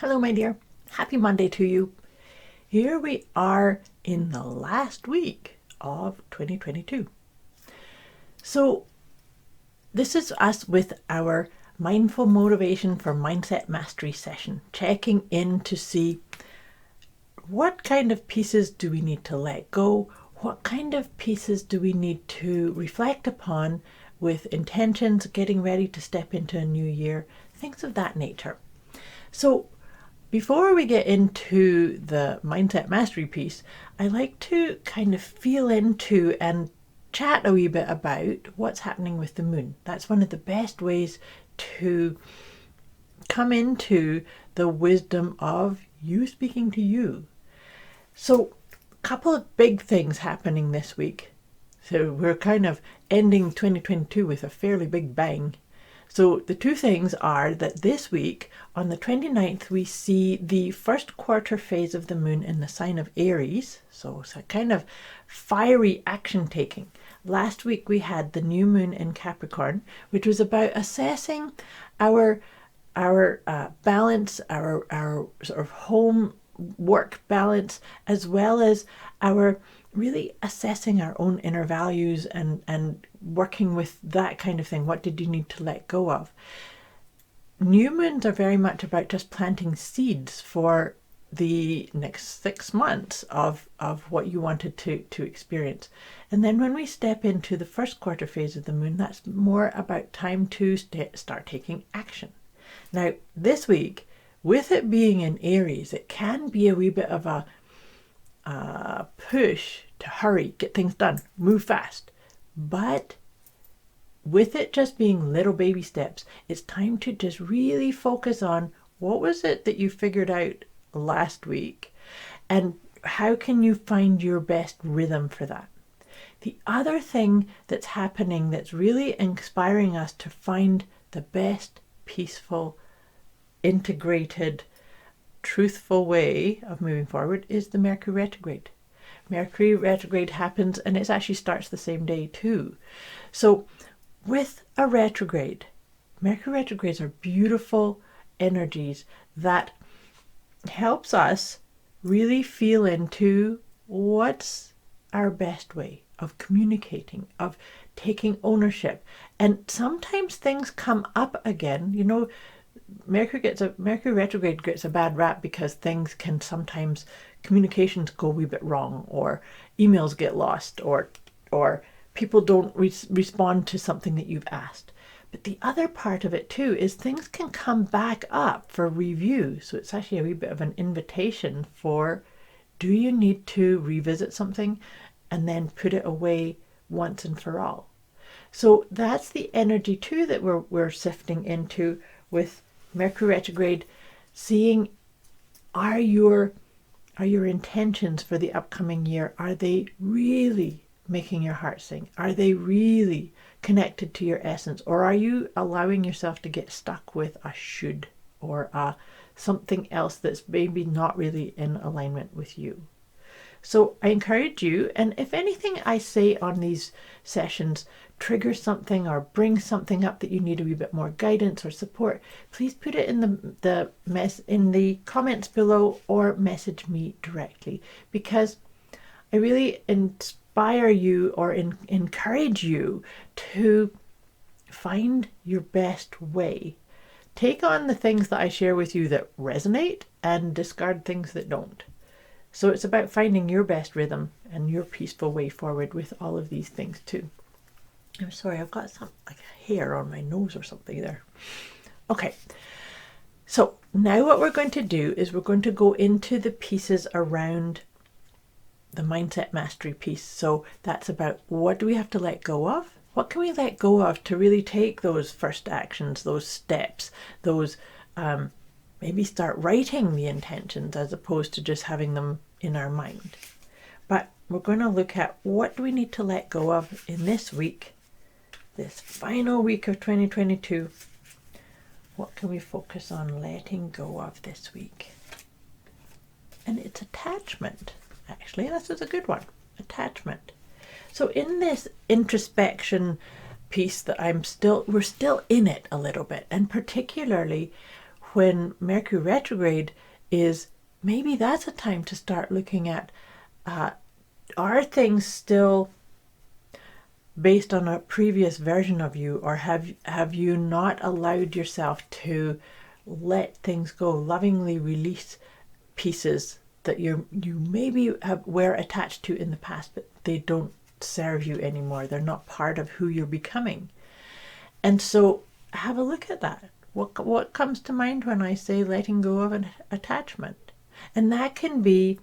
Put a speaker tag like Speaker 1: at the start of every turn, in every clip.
Speaker 1: Hello, my dear. Happy Monday to you. Here we are in the last week of 2022. So, this is us with our Mindful Motivation for Mindset Mastery session, checking in to see what kind of pieces do we need to let go, what kind of pieces do we need to reflect upon with intentions, getting ready to step into a new year, things of that nature. So, before we get into the mindset mastery piece, I like to kind of feel into and chat a wee bit about what's happening with the moon. That's one of the best ways to come into the wisdom of you speaking to you. So, a couple of big things happening this week. So we're kind of ending 2022 with a fairly big bang. So the two things are that this week, on the 29th, we see the first quarter phase of the moon in the sign of Aries. So it's a kind of fiery action taking. Last week we had the new moon in Capricorn, which was about assessing our balance, our sort of home work balance, as well as our really assessing our own inner values and working with that kind of thing. What did you need to let go of? New moons are very much about just planting seeds for the next 6 months of what you wanted to experience. And then when we step into the first quarter phase of the moon, that's more about time to start taking action. Now, this week, with it being in Aries, it can be a wee bit of a push to hurry, get things done, move fast. But with it just being little baby steps, it's time to just really focus on what was it that you figured out last week and how can you find your best rhythm for that. The other thing that's happening that's really inspiring us to find the best peaceful, integrated, truthful way of moving forward is the Mercury Retrograde. Mercury Retrograde happens and it actually starts the same day too. So with a retrograde, Mercury retrogrades are beautiful energies that helps us really feel into what's our best way of communicating, of taking ownership. And sometimes things come up again. You know, Mercury retrograde gets a bad rap because things can sometimes, communications go a wee bit wrong, or emails get lost, or people don't respond to something that you've asked. But the other part of it too is things can come back up for review. So it's actually a wee bit of an invitation for, do you need to revisit something and then put it away once and for all? So that's the energy too that we're sifting into with Mercury retrograde, seeing are your intentions for the upcoming year, are they really making your heart sing? Are they really connected to your essence? Or are you allowing yourself to get stuck with a should or a something else that's maybe not really in alignment with you? So I encourage you, and if anything I say on these sessions triggers something or brings something up that you need a wee bit more guidance or support, please put it in the comments below or message me directly, because I really inspire you or encourage you to find your best way. Take on the things that I share with you that resonate and discard things that don't. So it's about finding your best rhythm and your peaceful way forward with all of these things too. I'm sorry, I've got some like hair on my nose or something there. Okay, so now what we're going to do is we're going to go into the pieces around the mindset mastery piece. So that's about what do we have to let go of? What can we let go of to really take those first actions, those steps, those maybe start writing the intentions as opposed to just having them in our mind. But we're going to look at what do we need to let go of in this week, this final week of 2022. What can we focus on letting go of this week? And it's attachment. Actually, this is a good one. Attachment. So in this introspection piece that we're still in it a little bit, and particularly when Mercury retrograde is, maybe that's a time to start looking at, are things still based on a previous version of you, or have you not allowed yourself to let things go, lovingly release pieces that you maybe were attached to in the past, but they don't serve you anymore. They're not part of who you're becoming. And so have a look at that. What comes to mind when I say letting go of an attachment? And that can be,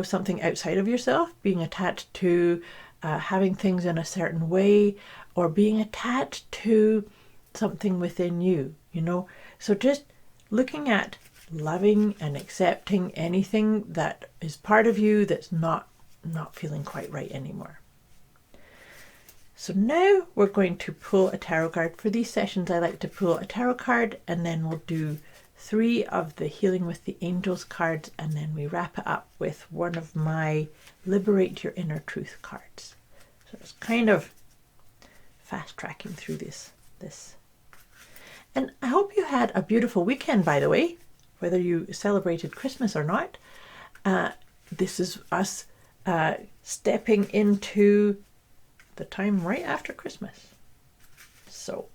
Speaker 1: something outside of yourself, being attached to having things in a certain way, or being attached to something within you, So just looking at loving and accepting anything that is part of you that's not feeling quite right anymore. So now we're going to pull a tarot card. For these sessions, I like to pull a tarot card, and then we'll do 3 of the Healing with the Angels cards, and then we wrap it up with one of my Liberate Your Inner Truth cards. So it's kind of fast tracking through this. And I hope you had a beautiful weekend, by the way, whether you celebrated Christmas or not. This is us stepping into the time right after Christmas. So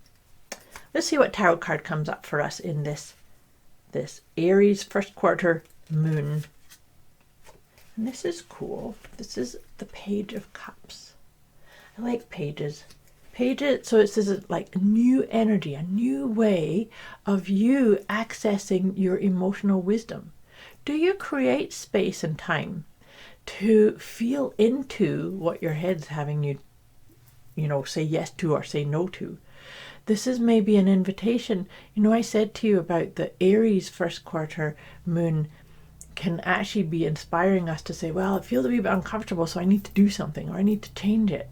Speaker 1: let's see what tarot card comes up for us in this Aries first quarter moon. And this is cool. This is the Page of Cups. I like pages. So it says like a new energy, a new way of you accessing your emotional wisdom. Do you create space and time to feel into what your head's having you, say yes to or say no to? This is maybe an invitation. I said to you about the Aries first quarter moon can actually be inspiring us to say, well, it feels a wee bit uncomfortable, so I need to do something, or I need to change it.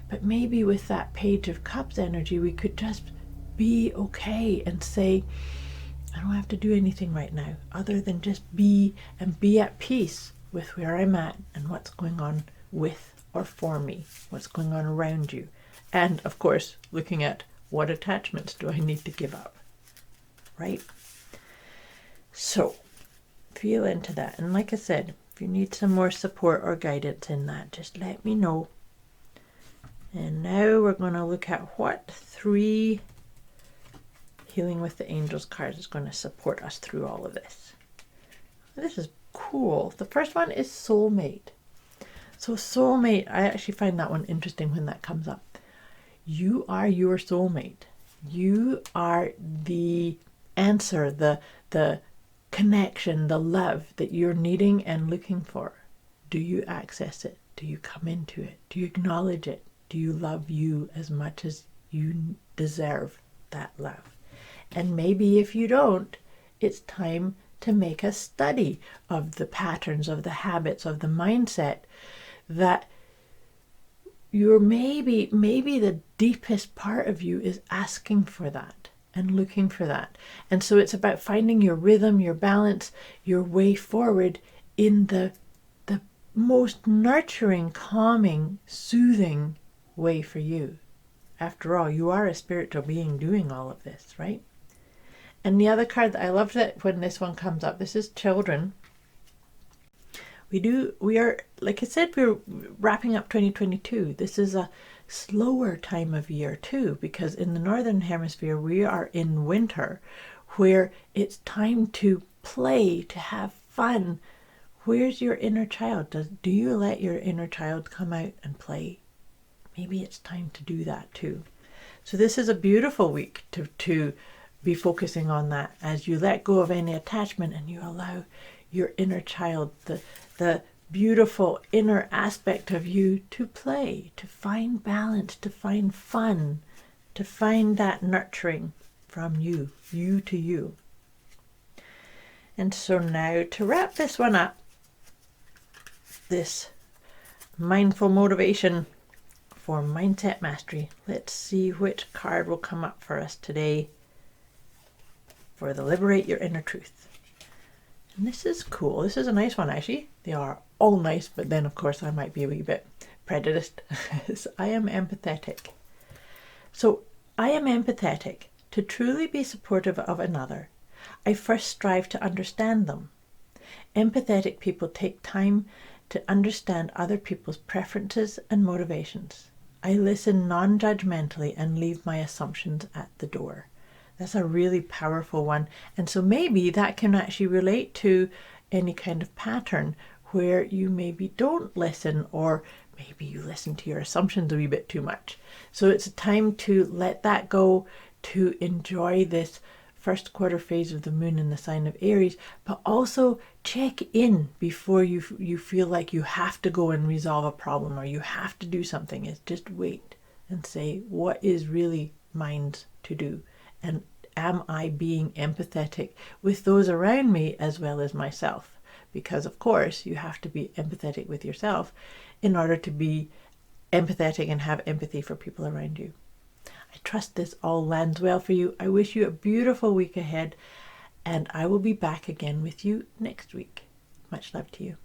Speaker 1: But maybe with that Page of Cups energy, we could just be okay and say, I don't have to do anything right now other than just be, and be at peace with where I'm at and what's going on with or for me, what's going on around you. And of course, looking at what attachments do I need to give up, right? So feel into that. And like I said, if you need some more support or guidance in that, just let me know. And now we're going to look at what 3 Healing with the Angels cards is going to support us through all of this. This is cool. The first one is Soulmate. So Soulmate, I actually find that one interesting when that comes up. You are your soulmate. You are the answer, the connection, the love that you're needing and looking for. Do you access it? Do you come into it? Do you acknowledge it? Do you love you as much as you deserve that love? And maybe if you don't, it's time to make a study of the patterns, of the habits, of the mindset that you're maybe the deepest part of you is asking for that and looking for that. And so it's about finding your rhythm, your balance, your way forward in the most nurturing, calming, soothing way for you. After all, you are a spiritual being doing all of this, right? And the other card that I love that when this one comes up, this is Children. We are, like I said, we're wrapping up 2022. This is a slower time of year too, because in the Northern Hemisphere, we are in winter, where it's time to play, to have fun. Where's your inner child? Do you let your inner child come out and play? Maybe it's time to do that too. So this is a beautiful week to be focusing on that as you let go of any attachment and you allow your inner child, the beautiful inner aspect of you, to play, to find balance, to find fun, to find that nurturing from you to you. And so now to wrap this one up, this mindful motivation for mindset mastery, let's see which card will come up for us today for the Liberate Your Inner Truth. And this is cool. This is a nice one, actually. They are all nice, but then of course I might be a wee bit prejudiced. So I am empathetic. So I am empathetic. To truly be supportive of another, I first strive to understand them. Empathetic people take time to understand other people's preferences and motivations. I listen non-judgmentally and leave my assumptions at the door. That's a really powerful one. And so maybe that can actually relate to any kind of pattern where you maybe don't listen, or maybe you listen to your assumptions a wee bit too much. So it's a time to let that go, to enjoy this first quarter phase of the moon in the sign of Aries, but also check in before you feel like you have to go and resolve a problem or you have to do something. Is just wait and say, what is really mine to do? And am I being empathetic with those around me as well as myself? Because of course you have to be empathetic with yourself in order to be empathetic and have empathy for people around you. I trust this all lands well for you. I wish you a beautiful week ahead, and I will be back again with you next week. Much love to you.